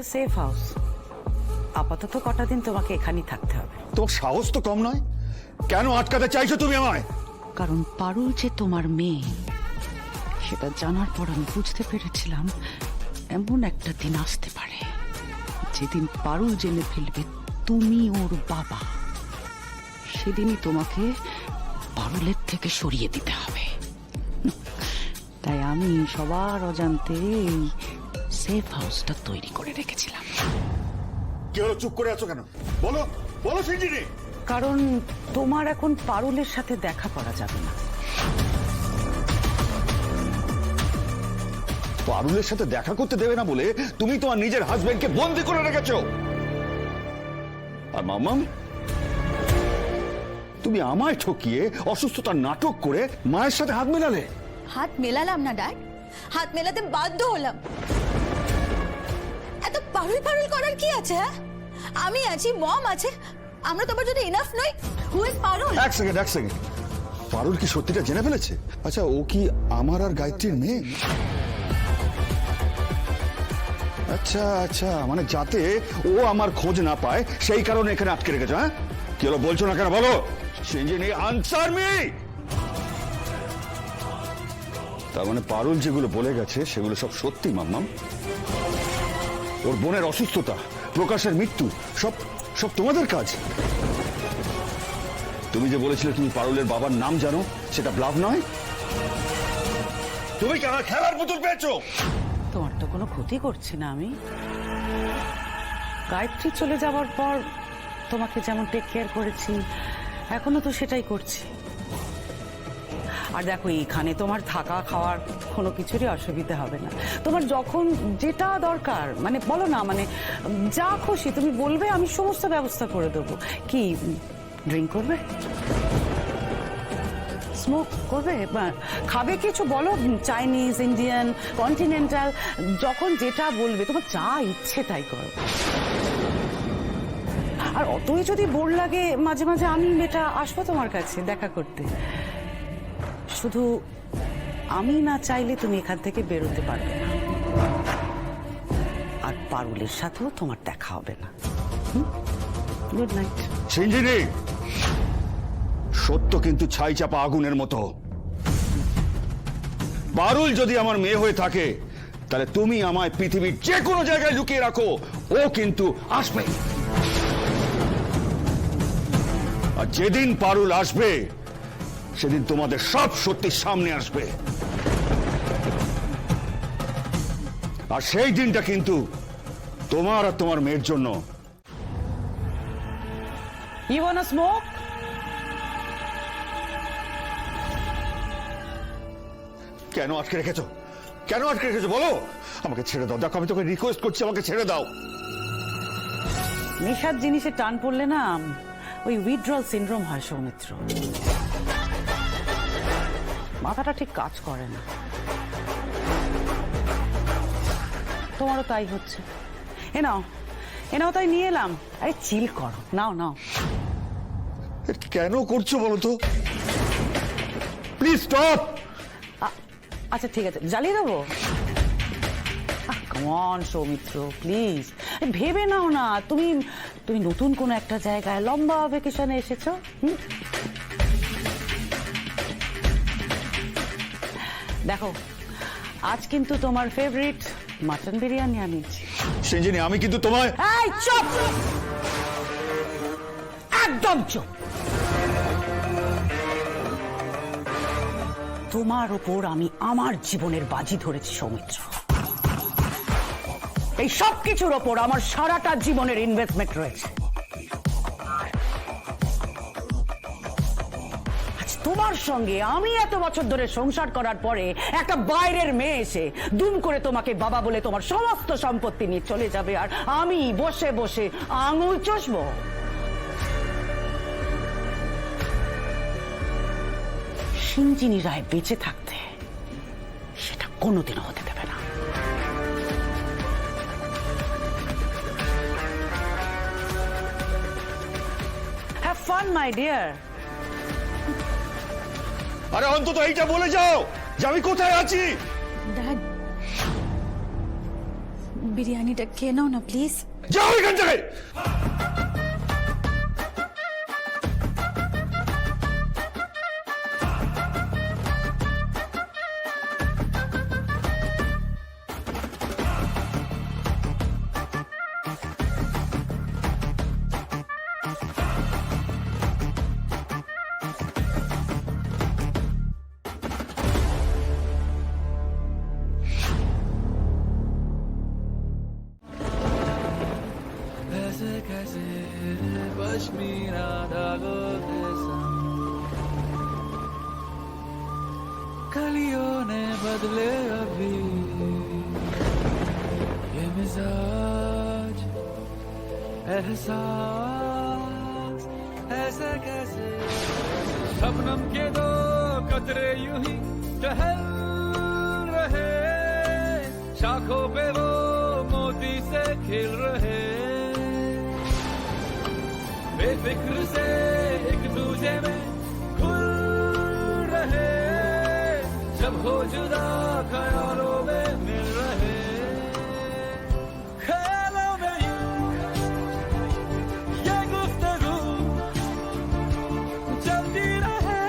এটা safe house, আপাতত কটা দিন তোমাকে এখানেই থাকতে হবে। তোমার সাহস তো কম নয়, কেন আটকাতে চাইছো তুমি আমায়? কারণ পারুল যে তোমার মেয়ে সেটা জানার পর আমি বুঝতে পেরেছিলাম এমন একটা দিন আসতে পারে যেদিন পারুল জেনে ফেলবে তুমি ওর বাবা। সেদিনই তোমাকে পারুলের থেকে সরিয়ে দিতে হবে। তাই আমি সবার অজান্তে এই সেফ হাউসটা তৈরি করে রেখেছিলাম। কি হলো, চুপ করে আছো কেন? বলো বলো সিঞ্জিনি। কারণ তোমার এখন পারুলের সাথে দেখা করা যাবে না। পারুলের সাথে দেখা করতে দেবে না বলে তুমি তোমার নিজের হাজবেন্ডকে বন্দি করে রেখেছো। আর মামাম, তুমি আমায় ঠকিয়ে অসুস্থতার নাটক করে মায়ের সাথে হাত মেলালে। হাত মেলালাম না ড্যাড, হাত মেলাতে বাধ্য হলাম। এত পারুল পারুল করার কি আছে? হ্যাঁ, আমি আছি, মম আছে, আমরা তোমার জন্য ইনাফ নই? হু ইজ পারুল? এক সেকেন্ড। পারুল কি সত্যিটা জেনে ফেলেছে? আচ্ছা, ও কি আমার আর গায়ত্রীর মেয়ে? আচ্ছা, মানে যাতে ও আমার খোঁজ না পায় সেই কারণে এখানে আটকে রেখেছো। হ্যাঁ, কি হলো বলছো না কেন? বলো সিঞ্জিনি, আনসার মি। তার মানে পারুল যেগুলো বলে গেছে সেগুলো সব সত্যি মাম্মাম? ওর বোনের অসুস্থতা, প্রকাশের মৃত্যু, সব সব তোমাদের কাজ? তুমি যে বলেছিলে তুমি পারুলের বাবার নাম জানো, সেটা ব্লাফ নয়? তুমি কি আমার খেলার পুতুল পেয়েছো? তোমার তো কোনো ক্ষতি করছি না আমি। গায়ত্রী চলে যাওয়ার পর তোমাকে যেমন টেক কেয়ার করেছি এখনো তো সেটাই করছি। আর দেখো, এখানে তোমার থাকা খাওয়ার কোনো কিছুরই অসুবিধা হবে না। তোমার যখন যেটা দরকার মানে বলো না, মানে যা খুশি তুমি বলবে, আমি সমস্ত ব্যবস্থা করে দেবো। কি ড্রিঙ্ক করবে, স্মোক করবে, খাবে কিছু বলো, চাইনিজ, ইন্ডিয়ান, কন্টিনেন্টাল, যখন যেটা বলবে, তোমার যা ইচ্ছে তাই করো। আর অতই যদি বোর লাগে মাঝে মাঝে আমি এটা আসবো তোমার কাছে দেখা করতে। শুধু আমি না চাইলে তুমি এখান থেকে বেরোতে পারবে না, আর পারুলের সাথেও তোমার দেখা হবে না। Good night. সিঞ্জিনি, সত্য কিন্তু ছাই চাপা আগুনের মতো। পারুল যদি আমার মেয়ে হয়ে থাকে তাহলে তুমি আমায় পৃথিবীর যে কোনো জায়গায় লুকিয়ে রাখো, ও কিন্তু আসবে। আর যেদিন পারুল আসবে সেদিন তোমাদের সব সত্যি সামনে আসবে। আর সেই দিনটা কিন্তু তোমার আর তোমার মেয়ের জন্য। You wanna smoke? কেন আটকে রেখেছো? কেন আটকে রেখেছো বলো? আমাকে ছেড়ে দাও। দেখো, আমি তোকে রিকোয়েস্ট করছি, আমাকে ছেড়ে দাও। নেশার জিনিসে টান পড়লে না ওই উইথড্রল সিনড্রোম হয় সৌমিত্র। মাথাটা ঠিক কাজ করে না। তোমারও তাই হচ্ছে। এ নাও তাই নিয়ে এলাম। আরে চিল করো, নাও। কেন করছো বলো তো? Please stop. আচ্ছা ঠিক আছে, জ্বালিয়ে দেবো? কাম অন সৌমিত্র, প্লিজ ভেবে নাও না। তুমি নতুন কোনো একটা জায়গায় লম্বা ভ্যাকেশনে এসেছো। দেখো, আজ কিন্তু তোমার ফেভারিট মাটন বিরিয়ানি আনিয়েছি। সিঞ্জিনি, আমি কিন্তু তোমায়। এই চুপ, একদম চুপ। তোমার ওপর আমি আমার জীবনের বাজি ধরেছি সৌমিত্র। এই সব কিছুর ওপর আমার সারাটা জীবনের ইনভেস্টমেন্ট রয়েছে। আজ তোমার সঙ্গে আমি এত বছর ধরে সংসার করার পরে একটা বাইরের মেয়ে এসে দুম করে তোমাকে বাবা বলে তোমার সমস্ত সম্পত্তি নিয়ে চলে যাবে, আর আমি বসে বসে আঙুল চষবো? সিঞ্জিনি রায় বেঁচে থাকতে সেটা কোনোদিনও হতে দেবে না। Have fun my dear. আরে অন্তত এইটা বলে যাও যে আমি কোথায় আছি। ড্যাড, বিরিয়ানিটা খেয়ে নাও না প্লিজ। যাও এখান থেকে। ऐसे कैसे पश्मीना धागों के संग कलियों ने बदले अभी ये मिजाज एहसास ऐसे कैसे शबनम के दो कतरे यूं ही टहल रहे शाखों पे वो मोती से खिल रहे बेफिक्र से एक दूजे में खुल रहे जब हो जुदा ख्यालों में मिल रहे ख्यालों में यूं ये गुफ्तगू चलती रहे